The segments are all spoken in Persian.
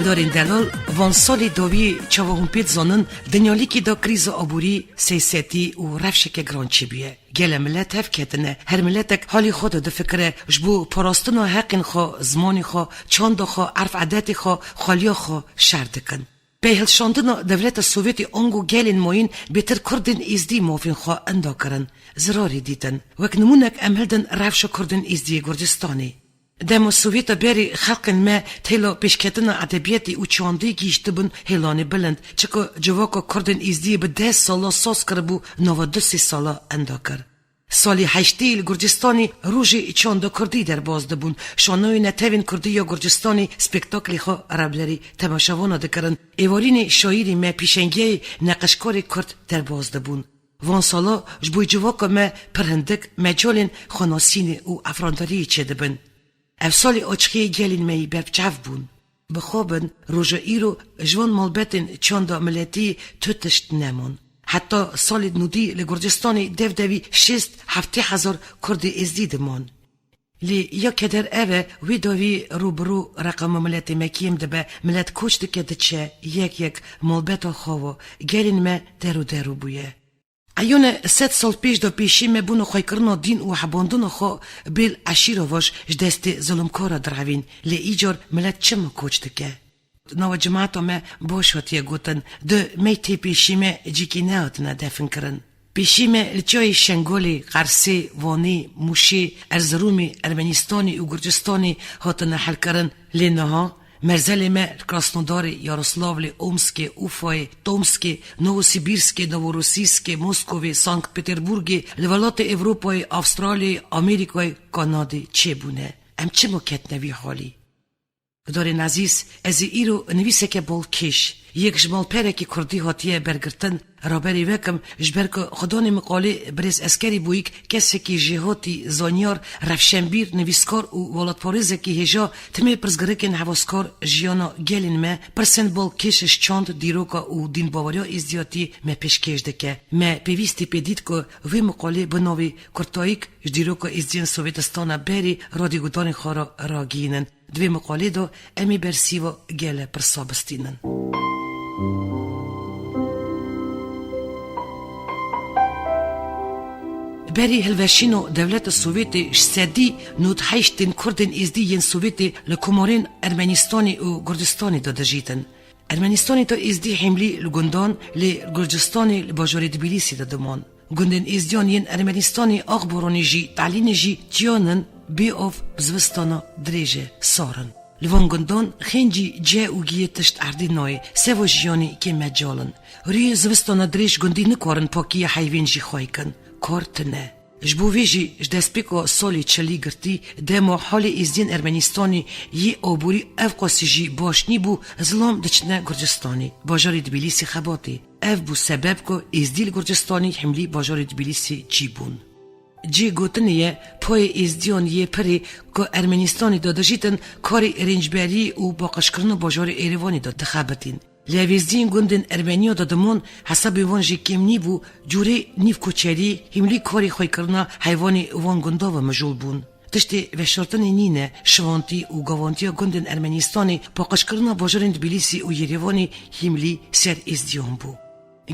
دارین دلال وان سالی دوی چاوهم پیت زنن دنیالی که دا کریز آبوری سیاستی و رفشک گرانچی بیه. گل ملت هف کتنه هر ملتک حالی خود ده فکره جبو پراستن و حقین خو زمانی خو چاند خو عرف عادت خو خالی خو شردکن. به هلشاندن دولت سوویتی آنگو گلین موین بیتر کردن ازدی موفین خو اندا کرن زراری دیدن وک نمونک امهلدن رفش کردن ازدی گردستانی. دمو سوویت بری خلق ما تیلا پیشکتن ادبیاتی و چاندی گیشته بن هلانی بلند چکو جواکو کردن ازدی به 10 سالا ساز کربو 92 سالا اندا کر. سالی 8 گرجستانی روژی چاندو کردی در باز دبون شانوی نتوین کردی یا گرجستانی سپکتاکلی خو عربلری تماشاوانا دکرن ایوارین شاعری ما پیشنگی نقشکاری کرد در باز دبون وان سالا جبوی جواکو ما پرهندک مجالین خاناسین و افرانداری چه دبن اف سالی اچخی گلین می بربچاف بون بخوابن روژا ایرو جوان مالبتن چاندا ملتی توتشت نمون حتی سالی نودی لگرجستانی دوی 6-7 کردی ازدید من. لی یا کدر اوه وی دوی روبرو رقم ملت مکیم دبه ملت کشت کده چه یک مالبتا خواهو گلین ما درو بویه. ایون 7 سال پیش دو پیشی می بونو خواه کرنا دین و حباندون خواه بیل عشیر واش جدست ظلمکارا دروین لی ایجار ملت چم کشت که؟ نو جماعتو ما باشوتیه گوتن دو میتی پیشی ما جیکی نهاتنا دفن کرن. پیشی ما لچای شنگولی، قرسی، وانی، موشی، ارزرومی، ارمنستانی و گرجستانی هاتنا حل کرن لی نها مرزل ما کراسنوداری، یاروسلاولی، اومسکی، اوفای، تومسکی، نووسیبیرسکی، نووروسیسکی، موسکوی، سانکت پتربورگی، لولات اوروپای، استرالی، امریکای، کانادی چه بونه؟ ام چه مکت نوی حالی؟ دارین عزیز از ایرو نویسه که بولکش یک جمال پره که کردی هاتیه برگرتن رابری وکم جبر که خدان مقاله برز اسکری بویک کسی که جهاتی زانیار رفشنبیر نویسکار و ولاد پاریزه که هجا تمی پرزگرکن حواسکار جیانا گلین ما پرسن بولکشش چاند دیروکا و دین باوریا ازدیاتی ما پیشکش دکه ما پیوستی پیدید که وی مقاله بناوی کرتایک دیروکا ازدیان سوویتستان بری رادیگودان خارا راگینن دوی مقاله دو امی برسیو گله پرسابستینن. بری هلوشینو دولت سوویتی شسدی نود 8 کردن ازدی ین سوویتی لکومارین ارمنستانی و گردستانی داده جیتن. ارمنستانی تا ازدی حملی لگندان لی گرجستانی لباجاری تبلیسی دادمان. گندن ازدیان ین ارمنستانی اخبارانی جی تعلین جی جیانن بی آف بزوستانا دریجه سارن. لوان گندان خینجی جه و گیه تشت اردی نای سوا جیانی که مجالن. ری زوستانا دریج گندی نکارن پاکی حیوین جی خواهی کن. کارت نه. جبو ویجی جدسپیکو سالی چلی گرتی دمو حالی ازدین ارمنستانی یه آبوری افقاسی جی باشنی بو ظلام دچنه گرجستانی باجاری تبلیسی خباتی. اف بو سبب که ازدیل گرجستانی حملی باجاری تبلیسی جی بون. جی گوتنیه پای ازدیان یه پری که ارمنستانی داده جیتن کاری رنجبری و باقشکرن باجاری ایروانی داده خبتین. لیویزدین گندن ارمنیا دادمون حساب وان جی کم بو جوری نیف کوچری هملی کاری خوی کرنا حیوانی وان گندا و مجول بون. تشتی و شرطن نینه شوانتی و گوانتی گندن ارمنستانی باقش کرنا باجرین تبلیسی و یریوانی هملی سر ازدیان بو.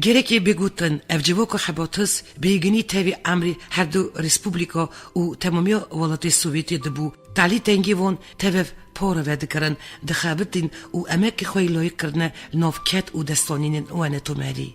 گرکی بگوتن افجواکو حباتس بیگنی تاوی عمری هر دو رسپوبلیکا و تمامیا ولات سوویتی دبو تعلی تنگی وان تاوی پاره وده کرن دخابتین و اماکی خوی لایق کرنه نافکت و دستانین وانه توماری.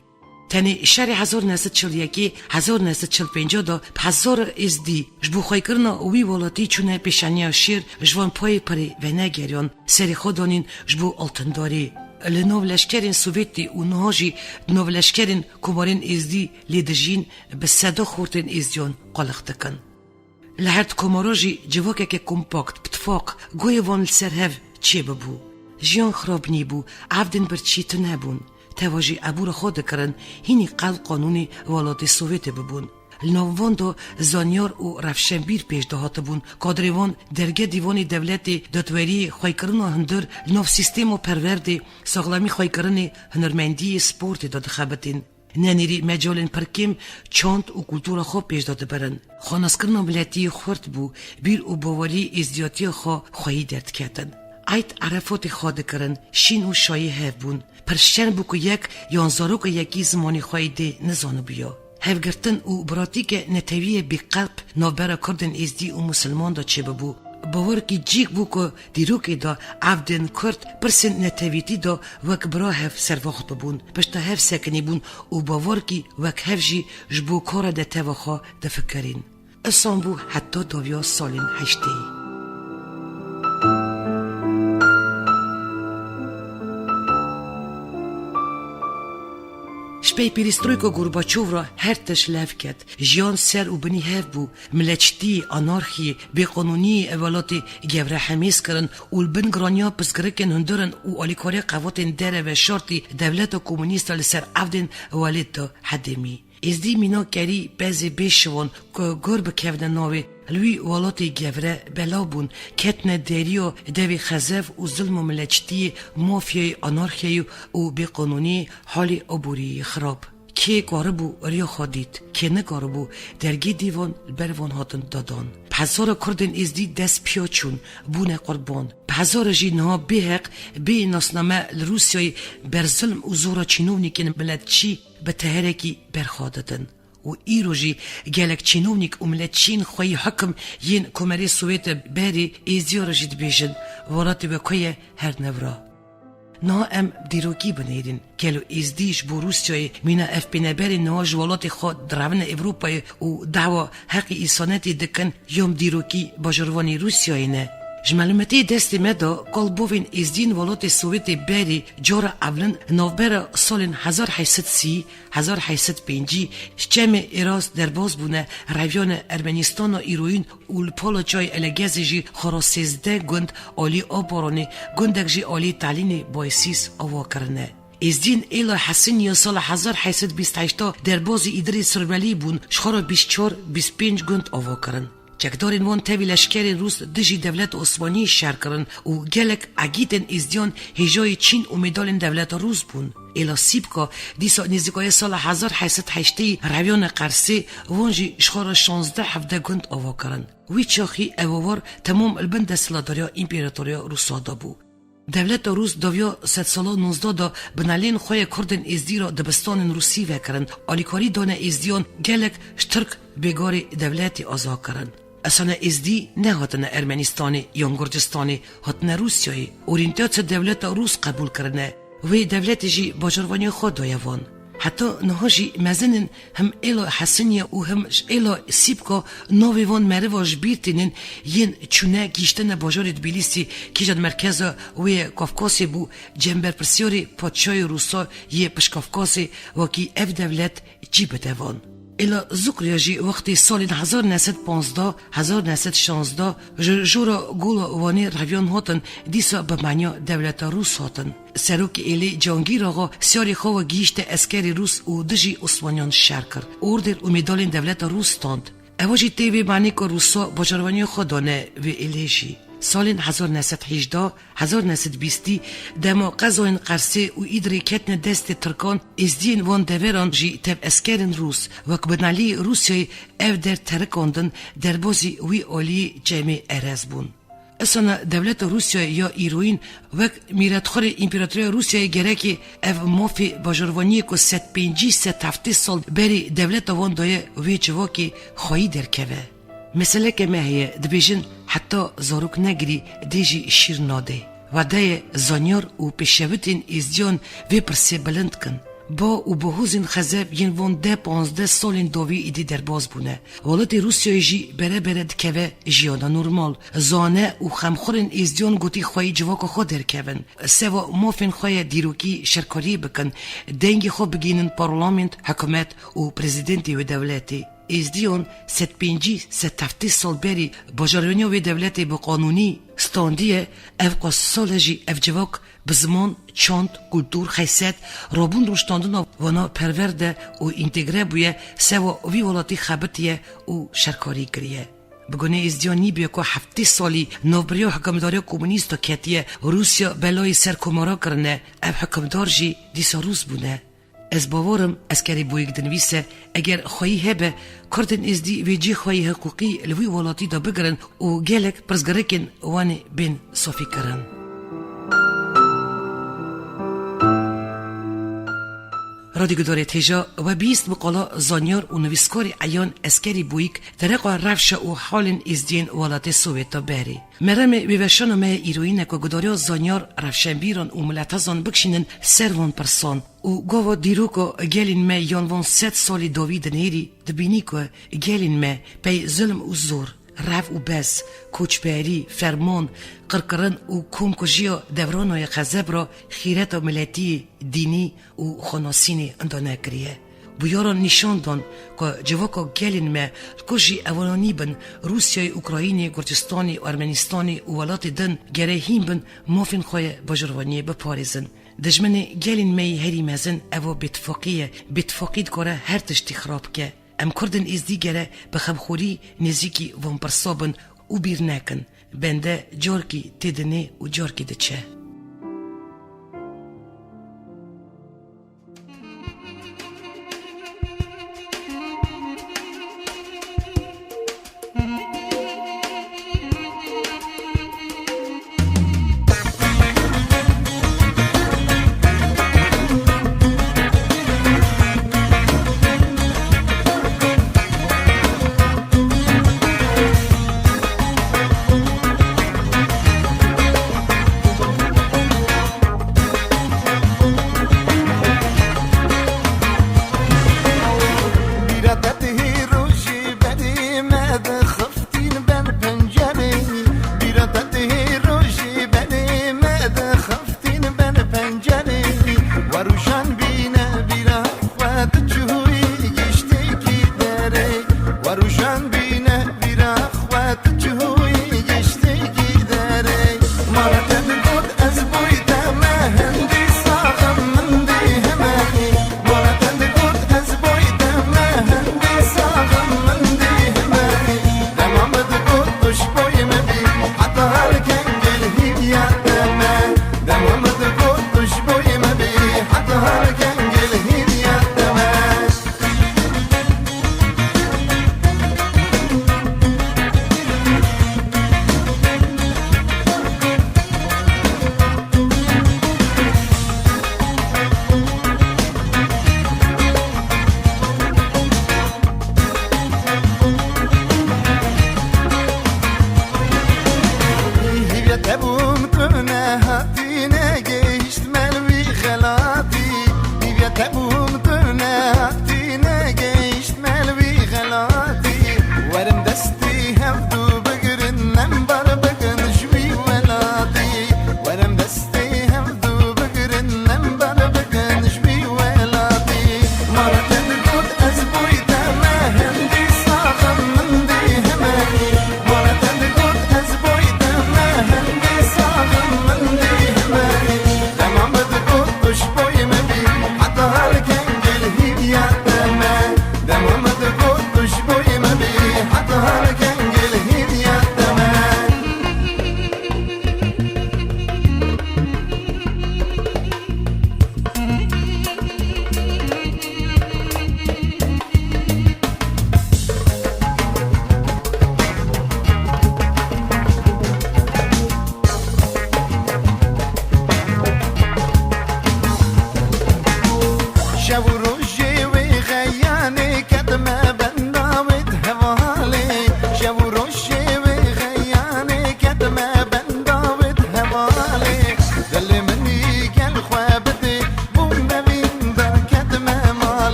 تانی شهر 1941 1945 دا 1000 ازدی جبو خوی کرنا وی ولاتی چونه پیشانی شیر جوان پای پری و نگریان سری خودانین جبو التنداری. لنو لشکرین سوویتی و نهاجی نو لشکرین کمارین ازدی لیدجین به صدا خورتین ازدیان قلق کن. لحرد کماراجی جواکه که کمپاکت بتفاق گوی وان لسرهف چه ببو. جیان خراب نیبو عفدن برچی تنبون. تواجی عبور خود کرن هینی قل قانونی ولات سوویت ببون. لنوان دو زانیار و رفشنبیر پیش دهات بون کادریوان درگه دیوانی دولتی دادوری خوی کرن هندر لنو سیستم و پروردی ساغلامی خوی کرن هنرمندی سپورت داد خبتین. ننیری مجالن پرکیم چاند و کلتور خواب پیش داده برن. خانس کرنا ملتی خورد بو بیر و باوری ازدیاتی خواه خواهی درد کتن. ایت عرفات خواده کرن شین و شایی هف بون پرشچن بو که یک یانزارو که یکی زمانی خواهی ده نزانو بیا هف گرتن و براتیک نتویه بی قلب نوبرا کردن ازدی و مسلمان دا چه ببو باور کی جیک بو که دیروکی دا عبدن کرد پرسن نتویتی دا وک برا هف سر وقت ببون پشتا هف سکنی بون و باور کی وک هف جی جبو کار دا توخا دا فکرین اسان بو حتی دویا سالین هشتی شپی پیریسترویکو گورباچوف را هر تش لف کد جیان سر و بنی هف بو ملچتی آنارخی بیقانونی اولاتی گوره حمیز کرن و البن گرانیا پسگرکن هندرن و آلیکاری قواتن دره و شرطی دولت و کمونیست لسر عفدن والد دا حدمی ازدی مینا کری بعضی بیشوان که گور بکفده ناوی لوی والاتی گوره بلا بون کتن دیریو دوی خزف و ظلم و ملچتی مافیای آنارخیای و بیقانونی حالی عبوری خراب که گاربو ریا خادید که نگاربو درگی دیوان بروان هاتن دادان هزار کردن ازدی دست پیاچون بونه قربان هزار جینها بهق به ناسنامه روسیای بر ظلم و زورا چینونیکن بلد چی به تهرکی برخاددن و ایروژی گلک چینونیک و ملت چین خواهی حکم ین کمری سویت بری ایزیار جید بیشن وراتی بکوی هر نورا نا ام دیروکی بنیرین گلو ازدیش بو روسیای مینا اف بینبری نا جوالات خود درون اوروپای و دعوا حقی ایسانتی دکن یوم دیروکی باجروانی روسیای نه جمالمتی دستی مدا قلبوین ازدین ولات سوویت بری جورا اولن نوبر سالن 1830 1805 شچم ایراز در باز بونه رویان ارمنستان و ایروین اول پولوچای الگزجی خراسیزده گند آلی آبارانی گندک جی آلی تعلین بایسیس آوا کرنه ازدین ایلا حسینی سال 1828 در باز ایدری سربلی بون شخارا 24-25 گند آوا کرن چکدارین وان تاوی لشکر روس دجی دولت عثمانی شهر کرن و گلک عگیدن ازدیان هجای چین و میدالن دولت روس بون. ایلا سیبکا دیسا نزدیکای سال 1808 رویان قرصه وانجی شخار 16-17 گند آوا کرن. وی چاخی اووار تمام البند سلاداریا امپیراتوریا روسا دا بو. دولت روس دویا 100 سالا 19 دا بنالین خواه کردن ازدی را دبستان روسی وکرن آلیکاری دانه ازدیان گلک شترک بگاری دولت آزا کرن. اصلا ازدی نه هاتنه ارمنستانی یا گرجستانی هاتنه روسیایی اورینتیات دولت روس قبول کرنه و دولت جی باجروانی خود دایوان حتی نهاجی مزنن هم ایلا حسنیه و هم ایلا سیبکا نویوان مرواج بیرتینن ین چونه گیشتن باجار تبلیسی که جد مرکز و کافکاسی بو جنبر پرسیاری پادشای روسا یه پشکافکاسی و کی اف دولت جی بدوان ایلا زکریاجی وقتی سال 1915-1916 جورا گولا وانی رویان هاتن دیسا به معنی دولت روس هاتن. سروک ایلی جانگیر آقا سیاری خواه گیشت اسکری روس و دجی عثمانیان شهر کرد. اوردر و میدالین دولت روس تاند. اواجی تیوی معنی که روسا باجروانی خودانه و ایلیجی. سالین 1918-1920 دما قزوین قرصه و ایدری کتن دست ترکان ازدین وان دویران جی تب اسکرین روس وک بنالی روسیای او در ترکاندن در بازی وی آلی جمع ارز بون. اصلا دولت روسیای یا ایروین وک میراتخور امپراتوری روسیای گرکی او مافی باجروانی که 150-170 سال بری دولت وان دای وی جواکی خواهی در که مثلا که مهیه دبیجن حتی زاروک نگری دیجی شیر ناده و ده زانیار و پیشوتین ازدیان وی پرسی بلند کن با و بهوزین خزب ین وان 10-15 سالین دوی ایدی در باز بونه ولات روسیای جی بره بره دکوه جیانا نورمال زانه و خمخورین ازدیان گوتی خواهی جواک خود در کون سوا موفین خواهی دیروکی شرکاری بکن دنگی خود بگینن پارلامنت حکومت و پریزیدنتی و دولتی ازدیان 150-170 سال بری باجروانی و دولت با قانونی ستاندیه او سال جی او جواک بزمان چاند کلتور خیست رابون روشتاندن وانا پرورده و انتگره بویه سوا وی ولاتی خبتیه و شرکاری کریه بگونه ازدیان نیبیه که 7 سالی نوبریا حکمداری کمونیست کتیه روسیا بلای سر کمارا کرنه او حکمدار جی دیسا روس بونه از باورم از کاری بویگ دنویسه اگر خواهی هبه کردن ازدی ویجی خواهی حقوقی لوی ولاتی دا بگرن و گلک پرزگرکن وانی بین صافی کرن رادیگدار تیجا و بیست بقالا زانیار و نویسکاری عیان اسکری بویک درقا رفش و حال ازدین ولات سوویتا بری. مرم بیوشان مه ایروینه که گداری زانیار رفشن بیران و ملتازان بکشینن سروان پرسان و گاوا دیرو که گلین مه یانوان 100 سالی داوید نیری دبینی که گلین مه پی ظلم و زور رف و بس، کوچبری، فرمان، قرقرن و کومکجیا دورانای خزب را خیرت و ملتی دینی و خناسینی اندانه کریه. بیاران نشان دان که جواکا گلین ما کجی اولانی بن روسیای اوکراینی، گرجستانی و ارمنستانی و ولات دن گره هیم بن مافین خواه بجروانی بپارزن. دجمن گلین می هری مزن او بتفاقید کاره هر تشتی خراب که. ام کردن از دیگره به خمخوری نزیکی وان پرسابن و بیر نکن بنده جارکی تیدنه و جارکی دچه.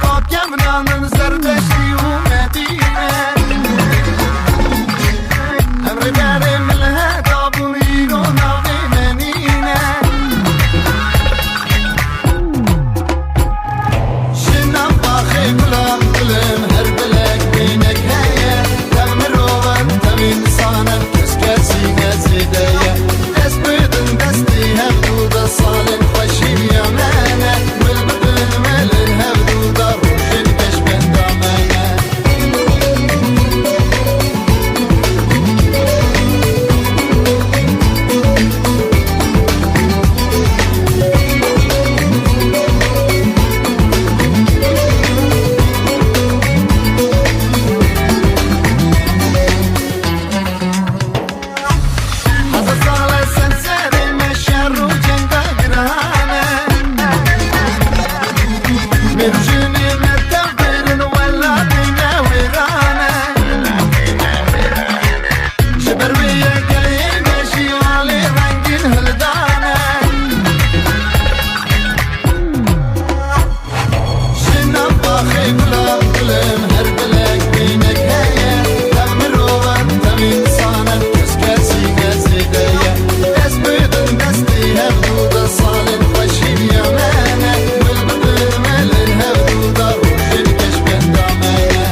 شوقات كمنان زردشتي ومدينة أمر باري من الهدى بوليغو ناغي منينة شنا باخي قلم قلم هر بلك بينك هيا تغمر وان تمين صانا كسكسي نزيدية دست بدن دستي هبدو دا صالن خوشي بيامانا والبدن ملن هبدو دا روشن كشبن دامانا حزر صالة سنسري مشر وجندا قرهانة مرجني متبر ولا بينا ويرانة شبر ويا قليل ماشي علي رنقين هلدانة شنا باخي قلم قلم هر بلك بينك هيا تغمر وان تمين صانا كسكسي نزيدية دست بدن دستي هبدو دا صالن خوشي بيامانا والبدن ملن هبدو دا روشن كشبن دامانا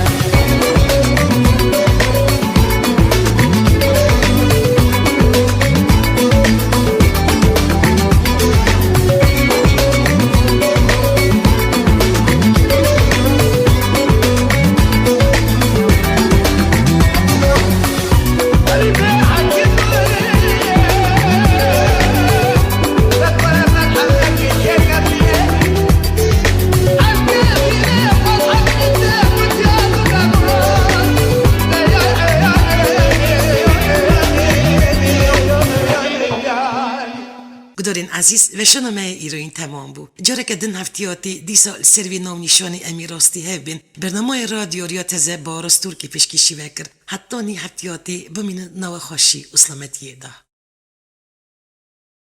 گدارین عزیز و شنومه ایروین تمام بود. جاره که دن هفتیاتی دی سال سروی نام نشانی امی راستی هبین برنامه رادیو ریا تزه با راستور که پیشکشی وکر حتی نی هفتیاتی بمین نو خوشی اسلامتیه ده.